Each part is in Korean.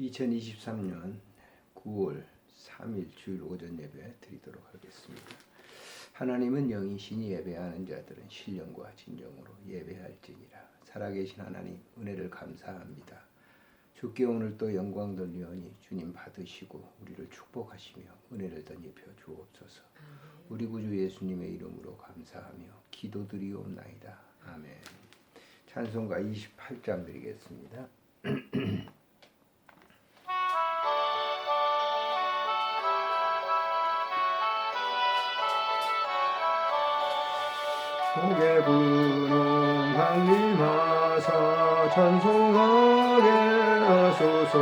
2023년 9월 3일 주일 오전 예배 드리도록 하겠습니다. 하나님은 영이시니 예배하는 자들은 신령과 진정으로 예배할지니라. 살아계신 하나님 은혜를 감사합니다. 주께 오늘 또 영광 돌리오니 주님 받으시고 우리를 축복하시며 은혜를 덧입혀 주옵소서. 우리 구주 예수님의 이름으로 감사하며 기도드리옵나이다. 아멘. 찬송가 28장 드리겠습니다. 고개 부는 강림하사 찬송하게 하소서.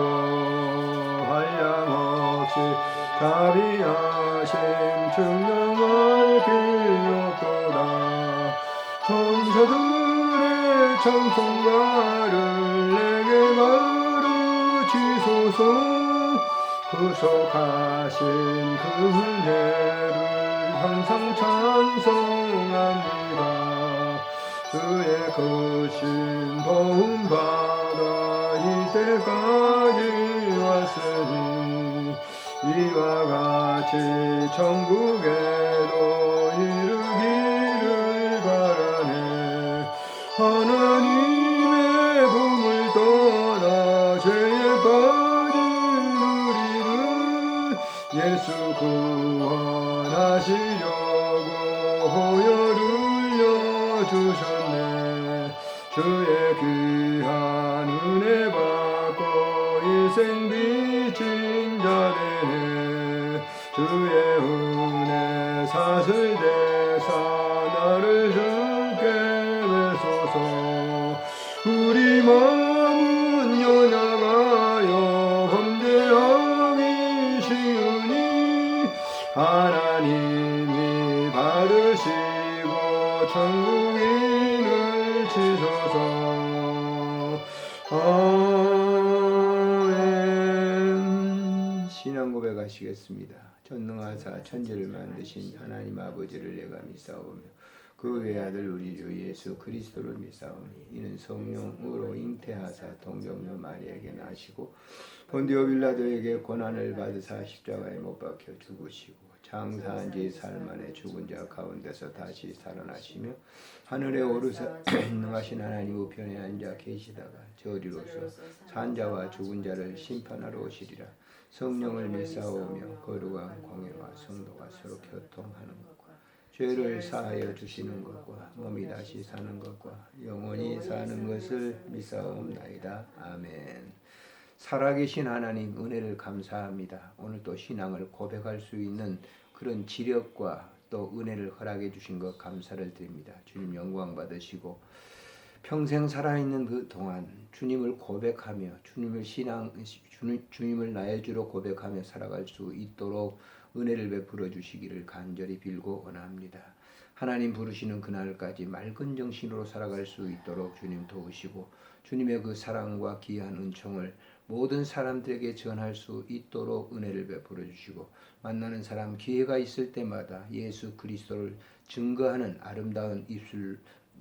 한량없이 자비하심 증명할 필요없도다. 천사들의 찬송가를 내게 가르치소서. 구속하신 그 은혜를 항상 찬송합니다. 그의 크신 도움받아 이때까지 왔으니 이와 같이 천국에도 이르기를 바라네. 하나님의 품을 떠나 죄에 빠진 우리를 예수 구원하시려고 호혈을 주셨네. 주의 귀한 은혜 받고 일생 빚진 자 되네. 주의 은혜 사슬대사 나를 주께 내소서. 우리 마음은 연약하여 범죄하기 쉬우니 하나님이 받으시고 천국인을 치소서. 아멘. 신앙 고백하시겠습니다. 전능하사 천지를 만드신 하나님 아버지를 내가 믿사오며 그 외아들 우리 주 예수 그리스도를 믿사오니 이는 성령으로 잉태하사 동정녀 마리아에게 나시고 본디오 빌라도에게 고난을 받으사 십자가에 못 박혀 죽으시고 장사한 지 사흘 만에 죽은 자 가운데서 다시 살아나시며 하늘에 오르사 능하신 하나님 우편에 앉아 계시다가 저리로서 산 자와 죽은 자를 심판하러 오시리라. 성령을 믿사오며 거룩한 공예와 성도가 서로 교통하는 것과 죄를 사하여 주시는 것과 몸이 다시 사는 것과 영원히 사는 것을 믿사옵나이다. 아멘. 살아계신 하나님 은혜를 감사합니다. 오늘 또 신앙을 고백할 수 있는 그런 지력과 또 은혜를 허락해 주신 것 감사를 드립니다. 주님 영광 받으시고 평생 살아있는 그 동안 주님을 고백하며 주님을 나의 주로 고백하며 살아갈 수 있도록 은혜를 베풀어 주시기를 간절히 빌고 원합니다. 하나님 부르시는 그날까지 맑은 정신으로 살아갈 수 있도록 주님 도우시고 주님의 그 사랑과 귀한 은총을 모든 사람들에게 전할 수 있도록 은혜를 베풀어 주시고 만나는 사람 기회가 있을 때마다 예수 그리스도를 증거하는 아름다운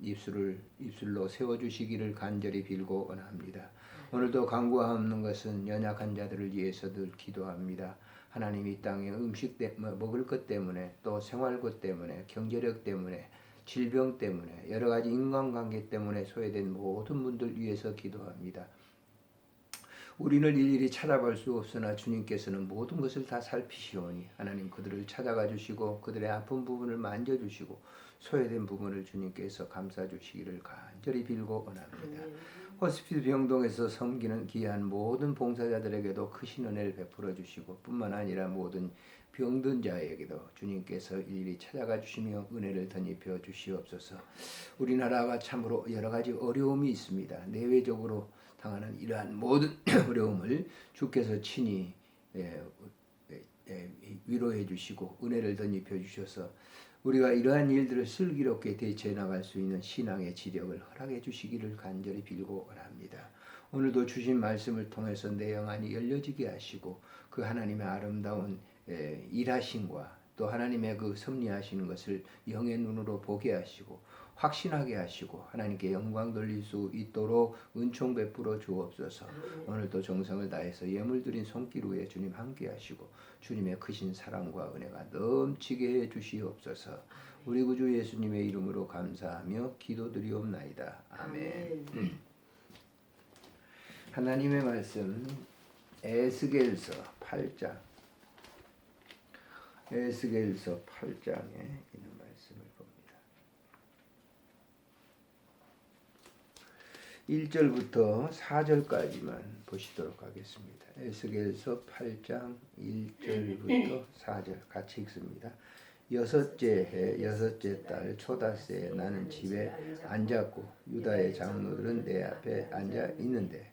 입술로 세워주시기를 간절히 빌고 원합니다. 오늘도 간구하는 것은 연약한 자들을 위해서 늘 기도합니다. 하나님 이 땅에 먹을 것 때문에 또 생활것 때문에 경제력 때문에 질병 때문에 여러 가지 인간관계 때문에 소외된 모든 분들 위해서 기도합니다. 우리는 일일이 찾아볼 수 없으나 주님께서는 모든 것을 다 살피시오니 하나님 그들을 찾아가 주시고 그들의 아픈 부분을 만져주시고 소외된 부분을 주님께서 감싸주시기를 간절히 빌고 원합니다. 호스피스 병동에서 섬기는 귀한 모든 봉사자들에게도 크신 은혜를 베풀어 주시고 뿐만 아니라 모든 병든 자에게도 주님께서 일일이 찾아가 주시며 은혜를 덧입혀 주시옵소서. 우리나라가 참으로 여러 가지 어려움이 있습니다. 내외적으로 당하는 이러한 모든 어려움을 주께서 친히 위로해 주시고 은혜를 덧입혀 주셔서 우리가 이러한 일들을 슬기롭게 대처해 나갈 수 있는 신앙의 지력을 허락해 주시기를 간절히 빌고 원합니다. 오늘도 주신 말씀을 통해서 내 영안이 열려지게 하시고 그 하나님의 아름다운 일하심과 또 하나님의 그 섭리하시는 것을 영의 눈으로 보게 하시고 확신하게 하시고 하나님께 영광 돌릴 수 있도록 은총 베풀어 주옵소서. 오늘도 정성을 다해서 예물 드린 손길 위에 주님 함께 하시고 주님의 크신 사랑과 은혜가 넘치게 해 주시옵소서. 우리 구주 예수님의 이름으로 감사하며 기도드리옵나이다. 아멘. 하나님의 말씀 에스겔서 8장 에스겔서 8장에 있는 말씀을 봅니다. 1절부터 4절까지만 보시도록 하겠습니다. 에스겔서 8장 1절부터 4절 같이 읽습니다. 여섯째 해 여섯째 달 초다새에 나는 집에 앉았고 유다의 장로들은 내 앞에 앉아 있는데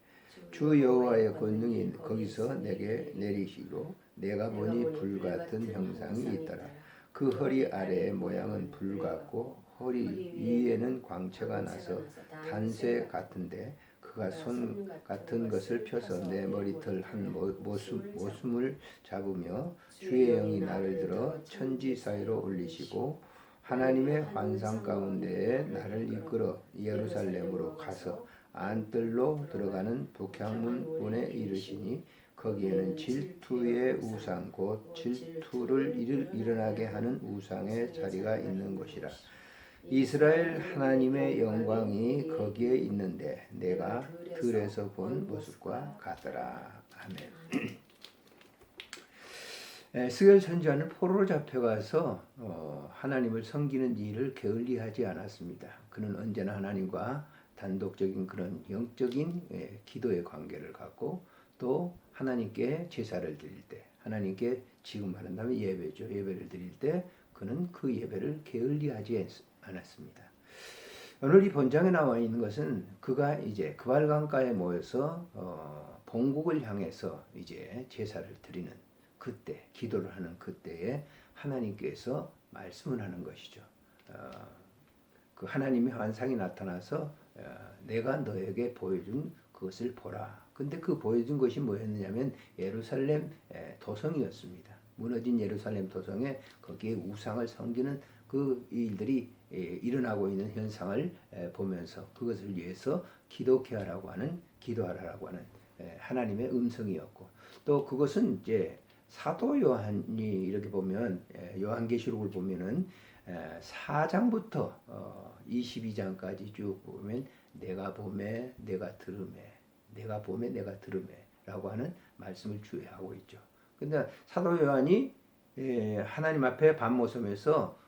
주 여호와의 권능이 거기서 내게 내리시고 내가 보니 불같은 형상이 있더라. 그 허리 아래의 모양은 불 같고 허리 위에는 광채가 나서 단쇠 같은데 그가 손 같은 것을 펴서 내 머리털 한 모숨을 잡으며 주의 영이 나를 들어 천지 사이로 올리시고 하나님의 환상 가운데에 나를 이끌어 예루살렘으로 가서 안뜰로 들어가는 북향문 문에 이르시니 거기에는 질투의 우상 곧 질투를 일어나게 하는 우상의 자리가 있는 곳이라. 이스라엘 하나님의 영광이 거기에 있는데 내가 들에서 본 모습과 같더라. 아멘. 에스겔 선지자는 포로로 잡혀가서 하나님을 섬기는 일을 게을리하지 않았습니다. 그는 언제나 하나님과 단독적인 그런 영적인 기도의 관계를 갖고 또 하나님께 제사를 드릴 때 하나님께 지금 말한다면 예배죠. 예배를 드릴 때 그는 그 예배를 게을리하지 않았습니다. 오늘 이 본장에 나와 있는 것은 그가 이제 그발강가에 모여서 본국을 향해서 이제 제사를 드리는 그때 기도를 하는 그때에 하나님께서 말씀을 하는 것이죠. 그 하나님의 환상이 나타나서 내가 너에게 보여준 그것을 보라. 근데 그 보여준 것이 뭐였느냐면 예루살렘 도성이었습니다. 무너진 예루살렘 도성에 거기에 우상을 섬기는 그 일들이 일어나고 있는 현상을 보면서 그것을 위해서 기도하라고 하는 하나님의 음성이었고 또 그것은 이제 사도 요한이 이렇게 보면 요한계시록을 보면은 4장부터 22장까지 쭉 보면 내가 보매 내가 들으매 내가 보매 내가 들으매 라고 하는 말씀을 주의하고 있죠. 근데 사도 요한이 하나님 앞에 밤모섬에서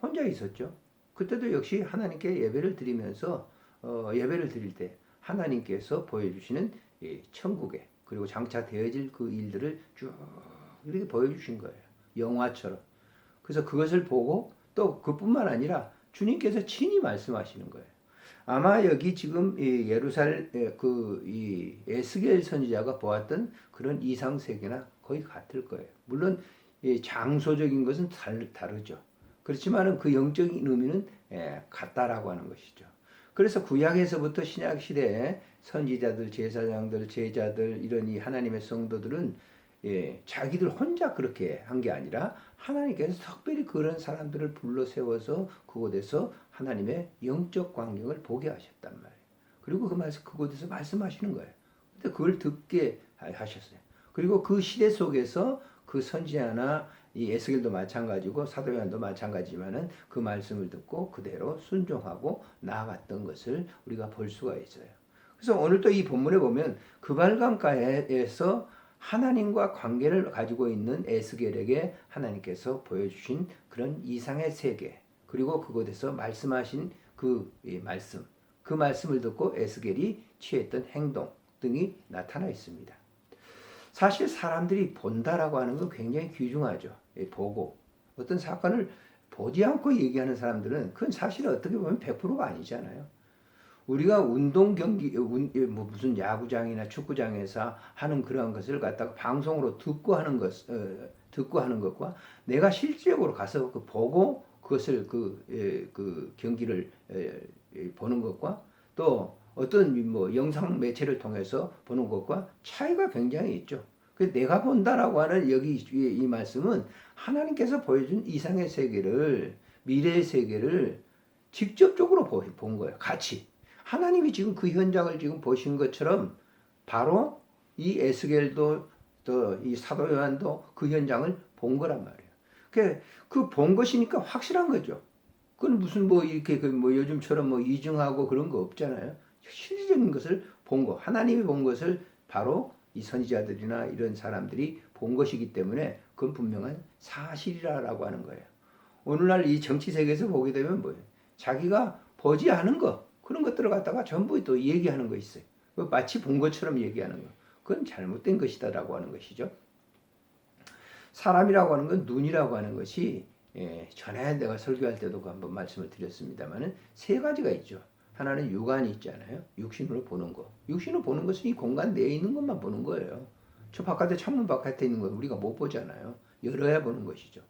혼자 있었죠. 그때도 역시 하나님께 예배를 드리면서 예배를 드릴 때 하나님께서 보여주시는 천국에 그리고 장차 되어질 그 일들을 쭉 이렇게 보여주신 거예요. 영화처럼. 그래서 그것을 보고 또 그뿐만 아니라 주님께서 친히 말씀하시는 거예요. 아마 여기 지금 예루살렘 이 에스겔 선지자가 보았던 그런 이상 세계나 거의 같을 거예요. 물론 장소적인 것은 다르죠. 그렇지만은 그 영적인 의미는 같다라고 하는 것이죠. 그래서 구약에서부터 신약 시대에 선지자들, 제사장들, 제자들 이런 이 하나님의 성도들은 자기들 혼자 그렇게 한 게 아니라 하나님께서 특별히 그런 사람들을 불러 세워서 그곳에서 하나님의 영적 광경을 보게 하셨단 말이에요. 그리고 그곳에서 말씀하시는 거예요. 근데 그걸 듣게 하셨어요. 그리고 그 시대 속에서 그 선지자나 이 에스겔도 마찬가지고 사도 요한도 마찬가지지만은 그 말씀을 듣고 그대로 순종하고 나아갔던 것을 우리가 볼 수가 있어요. 그래서 오늘 또 이 본문에 보면 그발강가에서 하나님과 관계를 가지고 있는 에스겔에게 하나님께서 보여주신 그런 이상의 세계 그리고 그곳에서 말씀하신 그 말씀을 듣고 에스겔이 취했던 행동 등이 나타나 있습니다. 사실 사람들이 본다라고 하는 건 굉장히 귀중하죠. 보고 어떤 사건을 보지 않고 얘기하는 사람들은 그건 사실 어떻게 보면 100%가 아니잖아요. 우리가 운동 경기 무슨 야구장이나 축구장에서 하는 그러한 것을 갖다가 방송으로 듣고 하는 것과 내가 실질적으로 가서 보고 그것을 그 경기를 보는 것과 또 어떤 영상 매체를 통해서 보는 것과 차이가 굉장히 있죠. 그래서 내가 본다라고 하는 여기 이 말씀은 하나님께서 보여준 이상의 세계를 미래의 세계를 직접적으로 본 거예요. 같이. 하나님이 지금 그 현장을 지금 보신 것처럼 바로 이 에스겔도 또 이 사도 요한도 그 현장을 본 거란 말이에요. 그 본 것이니까 확실한 거죠. 그건 무슨 뭐 이렇게 뭐 요즘처럼 뭐 이증하고 그런 거 없잖아요. 실질적인 것을 본 거, 하나님이 본 것을 바로 이 선지자들이나 이런 사람들이 본 것이기 때문에 그건 분명한 사실이라고 하는 거예요. 오늘날 이 정치 세계에서 보게 되면 뭐예요? 자기가 보지 않은 거, 그런 것들을 갖다가 전부 또 얘기하는 거 있어요. 마치 본 것처럼 얘기하는 거. 그건 잘못된 것이다라고 하는 것이죠. 사람이라고 하는 건 눈이라고 하는 것이 전에 내가 설교할 때도 한번 말씀을 드렸습니다만은 세 가지가 있죠. 하나는 육안이 있잖아요. 육신으로 보는 거. 육신으로 보는 것은 이 공간 내에 있는 것만 보는 거예요. 저 바깥에 창문 바깥에 있는 건 우리가 못 보잖아요. 열어야 보는 것이죠.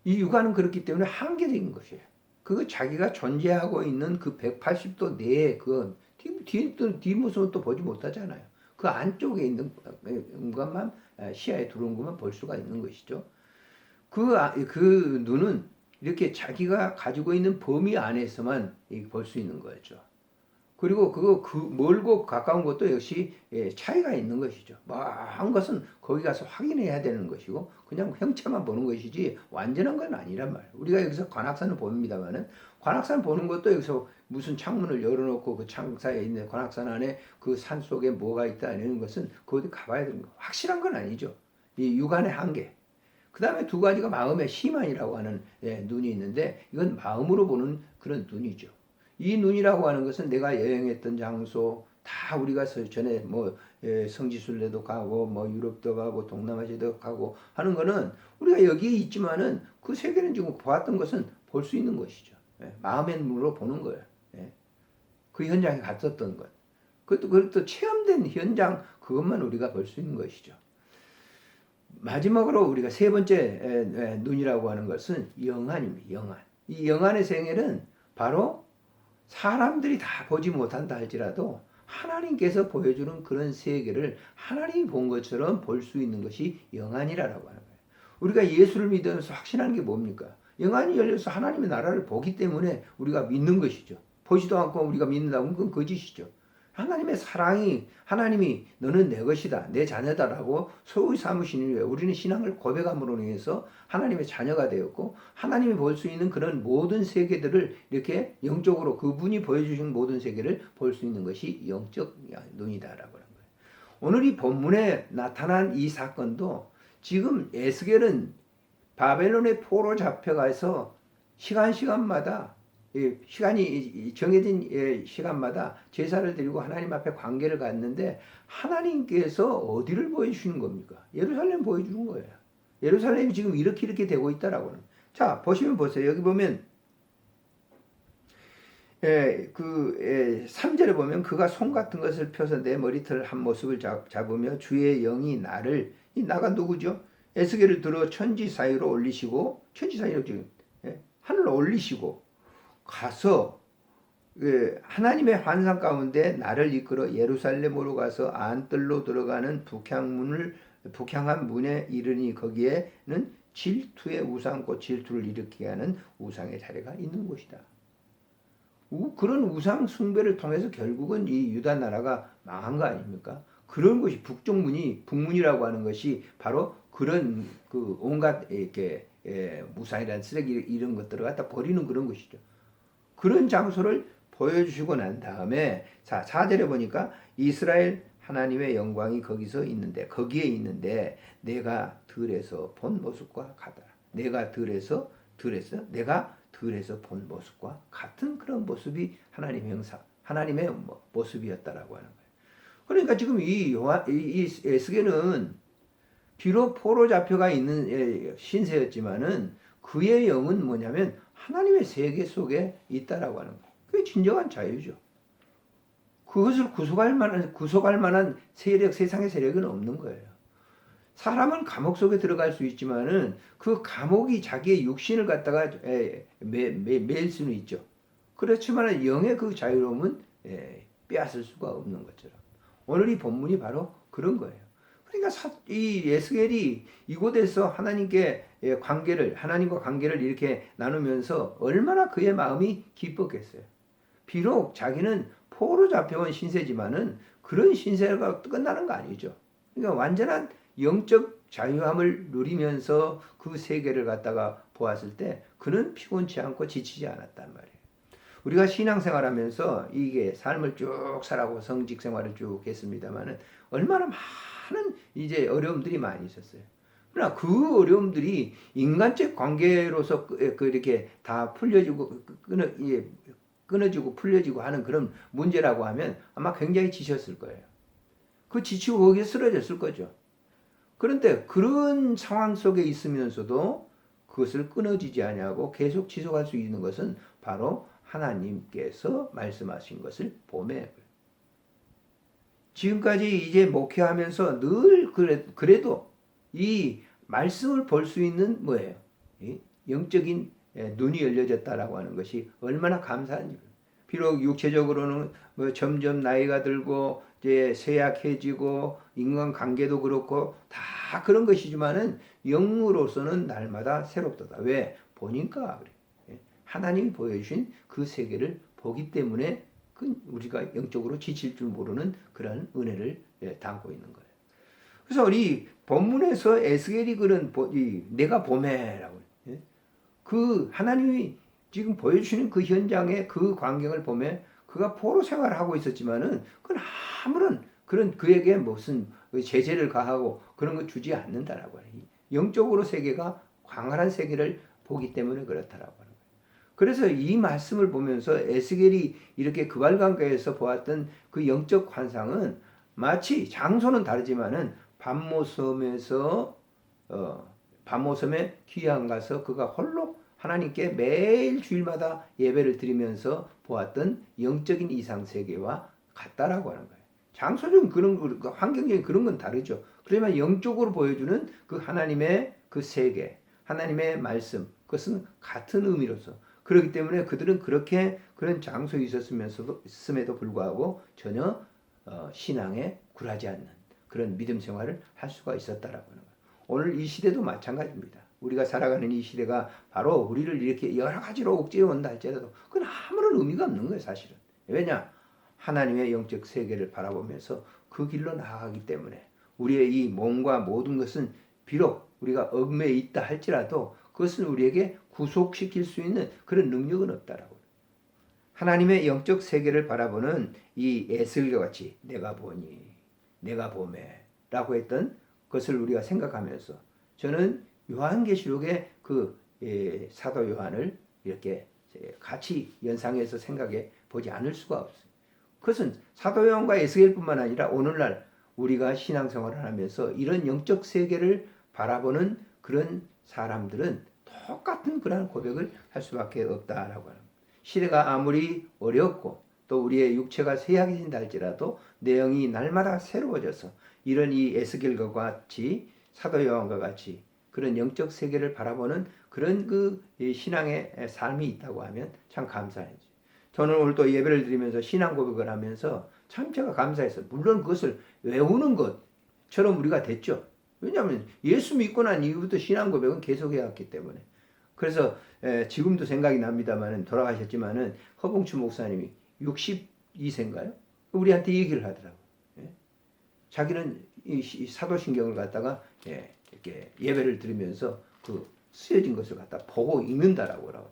이 육안은 그렇기 때문에 한계적인 것이에요. 그거 자기가 존재하고 있는 그 180도 내에 그 뒷모습은 또 보지 못하잖아요. 그 안쪽에 있는 것만 시야에 들어온 것만 볼 수가 있는 것이죠. 그 눈은 이렇게 자기가 가지고 있는 범위 안에서만 볼 수 있는 거죠. 그리고 멀고 가까운 것도 역시 차이가 있는 것이죠. 한 것은 거기 가서 확인해야 되는 것이고 그냥 형체만 보는 것이지 완전한 건 아니란 말이에요. 우리가 여기서 관악산을 봅니다만은 관악산 보는 것도 여기서 무슨 창문을 열어놓고 그 창사에 있는 관악산 안에 그 산 속에 뭐가 있다 이런 것은 거기 가봐야 되는 거. 확실한 건 아니죠. 이 육안의 한계. 그 다음에 두 가지가 마음의 희망이라고 하는 눈이 있는데 이건 마음으로 보는 그런 눈이죠. 이 눈이라고 하는 것은 내가 여행했던 장소 다 우리가 전에 뭐 성지순례도 가고 뭐 유럽도 가고 동남아시아도 가고 하는 거는 우리가 여기에 있지만은 그 세계는 지금 보았던 것은 볼 수 있는 것이죠. 마음의 눈으로 보는 거예요. 그 현장에 갔었던 것. 그것도 체험된 현장 그것만 우리가 볼 수 있는 것이죠. 마지막으로 우리가 세 번째 눈이라고 하는 것은 영안입니다. 영안. 이 영안의 생애는 바로 사람들이 다 보지 못한다 할지라도 하나님께서 보여주는 그런 세계를 하나님이 본 것처럼 볼 수 있는 것이 영안이라고 하는 거예요. 우리가 예수를 믿으면서 확신하는 게 뭡니까? 영안이 열려서 하나님의 나라를 보기 때문에 우리가 믿는 것이죠. 보지도 않고 우리가 믿는다면 그건 거짓이죠. 하나님의 사랑이 하나님이 너는 내 것이다 내 자녀다라고 소위 삼으시는 거예요. 우리는 신앙을 고백함으로 인해서 하나님의 자녀가 되었고 하나님이 볼 수 있는 그런 모든 세계들을 이렇게 영적으로 그분이 보여주신 모든 세계를 볼 수 있는 것이 영적 눈이다라고 하는 거예요. 오늘 이 본문에 나타난 이 사건도 지금 에스겔은 바벨론의 포로 잡혀가서 시간마다 시간이 정해진 시간마다 제사를 드리고 하나님 앞에 관계를 갖는데 하나님께서 어디를 보여주시는 겁니까? 예루살렘 보여주는 거예요. 예루살렘이 지금 이렇게 되고 있다라고는. 자, 보세요. 여기 보면 3절에 보면 그가 손 같은 것을 펴서 내 머리털 한 모습을 잡으며 주의 영이 나를 이 나가 누구죠? 에스겔을 들어 천지 사이로 올리시고 천지 사이로 지금 하늘로 올리시고 가서 하나님의 환상 가운데 나를 이끌어 예루살렘으로 가서 안뜰로 들어가는 북향한 문에 이르니 거기에는 질투의 우상꽃 질투를 일으키게 하는 우상의 자리가 있는 곳이다. 그런 우상 숭배를 통해서 결국은 이 유다 나라가 망한 거 아닙니까? 그런 것이 북문이라고 하는 것이 바로 그런 그 온갖 이렇게 무상이라는 쓰레기 이런 것들을 갖다 버리는 그런 것이죠. 그런 장소를 보여주시고 난 다음에 4절에 보니까 이스라엘 하나님의 영광이 거기에 있는데 내가 들에서 본 모습과 같다. 내가 들에서 본 모습과 같은 그런 모습이 하나님의 모습이었다라고 하는 거예요. 그러니까 지금 이 에스겔은 비록 포로 잡혀가 있는 신세였지만은 그의 영은 뭐냐면 하나님의 세계 속에 있다라고 하는 거예요. 그게 진정한 자유죠. 그것을 구속할 만한 세상의 세력은 없는 거예요. 사람은 감옥 속에 들어갈 수 있지만은 그 감옥이 자기의 육신을 갖다가 매일 수는 있죠. 그렇지만 영의 그 자유로움은 빼앗을 수가 없는 것처럼. 오늘 이 본문이 바로 그런 거예요. 그러니까 이 에스겔이 이곳에서 하나님과 관계를 이렇게 나누면서 얼마나 그의 마음이 기뻤겠어요. 비록 자기는 포로 잡혀온 신세지만은 그런 신세가 끝나는 거 아니죠. 그러니까 완전한 영적 자유함을 누리면서 그 세계를 갖다가 보았을 때 그는 피곤치 않고 지치지 않았단 말이에요. 우리가 신앙생활하면서 이게 삶을 쭉 살아고 성직 생활을 쭉 했습니다만은 얼마나 많은 이제 어려움들이 많이 있었어요. 그러나 그 어려움들이 인간적 관계로서 이렇게 다 풀려지고 끊어지고 풀려지고 하는 그런 문제라고 하면 아마 굉장히 지쳤을 거예요. 그 지치고 거기에 쓰러졌을 거죠. 그런데 그런 상황 속에 있으면서도 그것을 끊어지지 아니하고 계속 지속할 수 있는 것은 바로 하나님께서 말씀하신 것을 보매. 지금까지 이제 목회하면서 늘 그래도 이 말씀을 볼 수 있는 뭐예요? 영적인 눈이 열려졌다라고 하는 것이 얼마나 감사한지. 비록 육체적으로는 뭐 점점 나이가 들고 이제 쇠약해지고 인간관계도 그렇고 다 그런 것이지만은 영으로서는 날마다 새롭다. 왜? 보니까 그래. 하나님이 보여주신 그 세계를 보기 때문에 우리가 영적으로 지칠 줄 모르는 그런 은혜를 담고 있는 거예요. 그래서 우리 본문에서 에스겔이 그런 내가 보매라고 그 하나님이 지금 보여주시는 그 현장의 그 광경을 보면 그가 포로 생활을 하고 있었지만은 그건 아무런 그런 그에게 무슨 제재를 가하고 그런 거 주지 않는다라고 해요. 영적으로 세계가 광활한 세계를 보기 때문에 그렇다라고 하는 거예요. 그래서 이 말씀을 보면서 에스겔이 이렇게 그발관계에서 보았던 그 영적 환상은 마치 장소는 다르지만은 밤모섬에 귀양 가서 그가 홀로 하나님께 매일 주일마다 예배를 드리면서 보았던 영적인 이상 세계와 같다라고 하는 거예요. 장소적인 그런 환경적인 그런 건 다르죠. 그러지만 영적으로 보여주는 그 하나님의 그 세계, 하나님의 말씀, 그것은 같은 의미로서 그렇기 때문에 그들은 그렇게 그런 장소에 있음에도 불구하고 전혀 신앙에 굴하지 않는 그런 믿음 생활을 할 수가 있었다라고 하는 거예요. 오늘 이 시대도 마찬가지입니다. 우리가 살아가는 이 시대가 바로 우리를 이렇게 여러 가지로 억지로 온다 할지라도 그건 아무런 의미가 없는 거예요, 사실은. 왜냐? 하나님의 영적 세계를 바라보면서 그 길로 나아가기 때문에 우리의 이 몸과 모든 것은 비록 우리가 얽매여 있다 할지라도 그것은 우리에게 구속시킬 수 있는 그런 능력은 없다라고. 하나님의 영적 세계를 바라보는 이 에스겔과 같이 내가 보니, 내가 보매라고 했던 것을 우리가 생각하면서 저는 요한계시록의 그 사도 요한을 이렇게 같이 연상해서 생각해 보지 않을 수가 없어요. 그것은 사도 요한과 에스겔뿐만 아니라 오늘날 우리가 신앙생활을 하면서 이런 영적 세계를 바라보는 그런 사람들은 똑같은 그런 고백을 할 수밖에 없다라고 하는. 시대가 아무리 어렵고 또 우리의 육체가 쇠약해진다 할지라도 내 영이 날마다 새로워져서 이런 이 에스겔과 같이 사도 요한과 같이 그런 영적 세계를 바라보는 그런 그 신앙의 삶이 있다고 하면 참 감사하지. 저는 오늘 또 예배를 드리면서 신앙 고백을 하면서 참 제가 감사했어요. 물론 그것을 외우는 것처럼 우리가 됐죠. 왜냐하면 예수 믿고 난 이후부터 신앙 고백은 계속해 왔기 때문에. 그래서 지금도 생각이 납니다만은 돌아가셨지만은 허봉추 목사님이 62세인가요? 우리한테 얘기를 하더라고요. 자기는 이 사도신경을 갖다가 이렇게 예배를 드리면서 그 쓰여진 것을 갖다 보고 읽는다라고 하더라고요.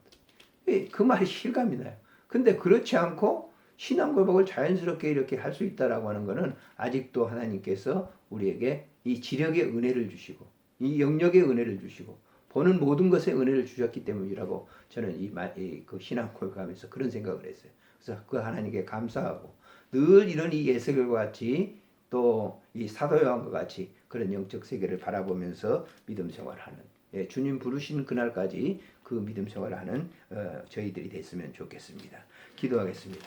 그 말이 실감이 나요. 근데 그렇지 않고 신앙 고백을 자연스럽게 이렇게 할 수 있다라고 하는 것은 아직도 하나님께서 우리에게 이 지력의 은혜를 주시고 이 영역의 은혜를 주시고 보는 모든 것에 은혜를 주셨기 때문이라고 저는 그 신앙 고백하면서 그런 생각을 했어요. 그래서 그 하나님께 감사하고 늘 이런 이 에스겔과 같이 또 이 사도 요한과 같이 그런 영적 세계를 바라보면서 믿음 생활하는 주님 부르신 그날까지 그 믿음 생활하는 저희들이 됐으면 좋겠습니다. 기도하겠습니다.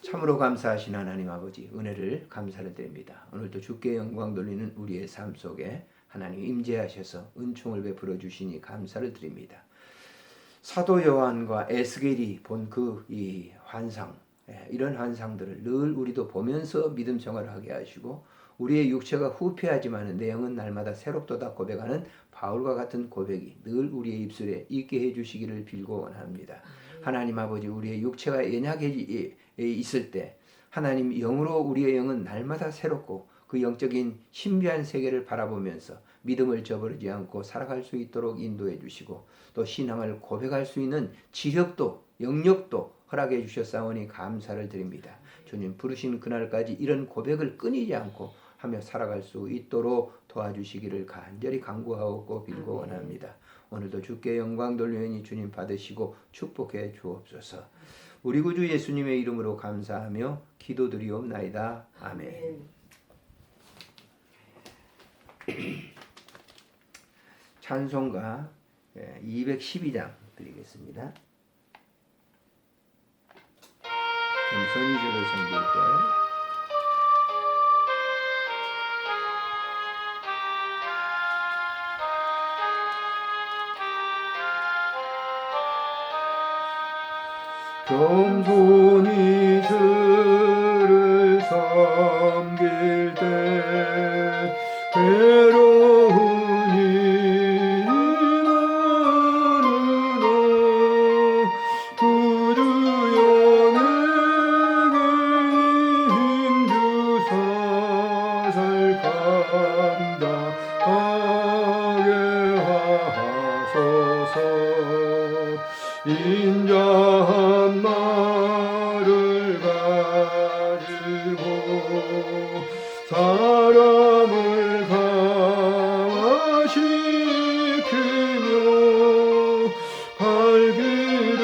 참으로 감사하신 하나님 아버지 은혜를 감사를 드립니다. 오늘도 주께 영광 돌리는 우리의 삶 속에 하나님 임재하셔서 은총을 베풀어 주시니 감사를 드립니다. 사도 요한과 에스겔이 본 이 환상 이런 환상들을 늘 우리도 보면서 믿음 생활을 하게 하시고 우리의 육체가 후패하지만 내 영은 날마다 새롭도다 고백하는 바울과 같은 고백이 늘 우리의 입술에 있게 해주시기를 빌고 원합니다. 하나님 아버지, 우리의 육체가 연약해 있을 때 하나님 영으로 우리의 영은 날마다 새롭고 그 영적인 신비한 세계를 바라보면서 믿음을 저버리지 않고 살아갈 수 있도록 인도해 주시고 또 신앙을 고백할 수 있는 지력도 영역도 허락해 주셨사오니 감사를 드립니다. 주님 부르신 그날까지 이런 고백을 끊이지 않고 하며 살아갈 수 있도록 도와주시기를 간절히 간구하고 빌고 원합니다. 오늘도 주께 영광 돌리니 주님 받으시고 축복해 주옵소서. 우리 구주 예수님의 이름으로 감사하며 기도드리옵나이다. 아멘. 찬송가 212장 드리겠습니다. 겸손히 주를 섬길 때 겸손히 주를 섬길 때 괴로운 일이 많으나 구주여 내게 힘주사 잘 감당하게 하소서. 인자한 말을 가지고 사람을 강화시키며 갈 길을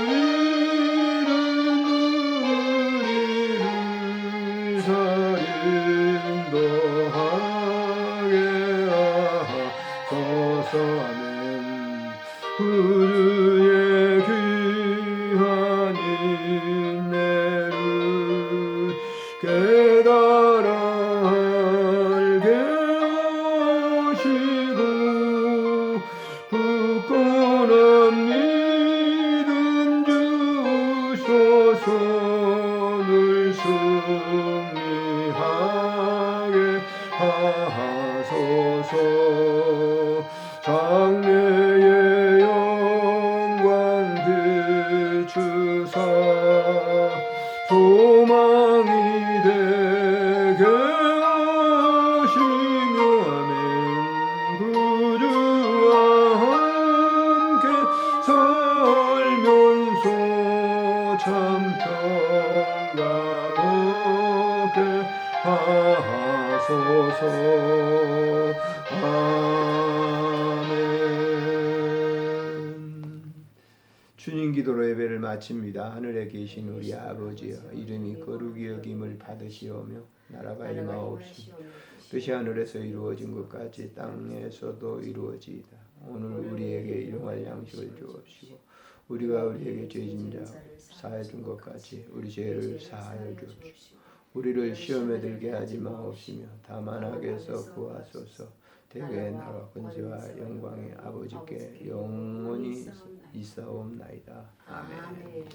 잃은 우리를 잘 인도하게 하소서. 아멘. 구주의 귀한 인내를 깨달아 알게 하시고 굳건한 믿음 주소서. 늘 승리하게 하소서. 장래의 영광 비추사 소망이 되게 하시며 아멘. 구주와 함께 살면서 참 평강하게 하소서. 주님 기도로 예배를 마칩니다. 하늘에 계신 우리 아버지여, 이름이 거룩히 여김을 받으시오며 나라가 임하옵시며 뜻이 하늘에서 이루어진 것 같이 땅에서도 이루어지이다. 오늘 우리에게 일용할 양식을 주옵시고 우리가 우리에게 죄진 자 사하여 준 것 같이 우리 죄를 사하여 주옵시고 우리를 시험에 들게 하지 마옵시며 다만 악에서 구하소서. 대개의 나라 권세와 영광의 아버지께 영원히 있사옵나이다. 아멘.